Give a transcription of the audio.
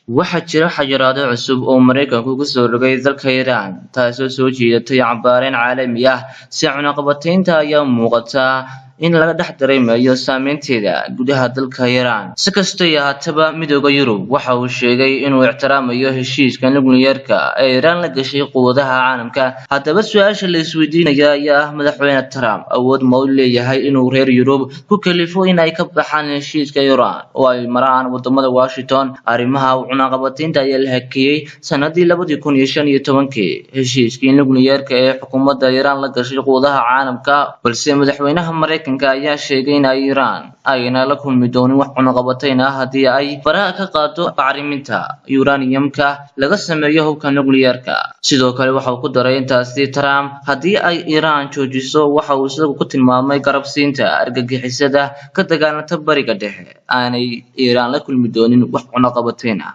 waxaa jira xayiraado cusub oo Mareykanku ku soo rogay dalka Iran taasoo soo jeedatay cambaareen caalami ah si cunaqabataynta ayaa muuqata in laga dhex dareemayo saameynteeda gudaha dalka Iran si kastoo yahataba midowga Yurub waxa uu sheegay inuu ixtiraamayo heshiiska nukliyeerka ee Iran la gashay quwadaha caalamka haddaba su'aasha la isweydiinayo ayaa ah madaxweyne Trump awood ma u leeyahay inuu reer Yurub ku kalifo in ay ka baxaan heshiiska Iran oo ay maraan wadamada Washington arrimaha cunaqabataynta ayaa la hakiyay sanadii 2015 heshiiskii nukliyeerka ee xukuumadda Iran la gashay quwadaha caalamka balse madaxweynaha Mareykanka ayaa sheegay in Iran ayna la kulmi doonin wax cunaqabatayn ah haddii ay faraha ka qaado bacriminta uraniumka laga sameeyo hubka nukliyeerka sidoo kale waxa uu ku daray intaasi Trump haddii ay Iran joojiso waxa uu isagu ku tilmaamay garabsiinta argagixisada ka dagaalanta bariga dhexe aanay Iran la kulmi doonin wax cunaqabatayn ah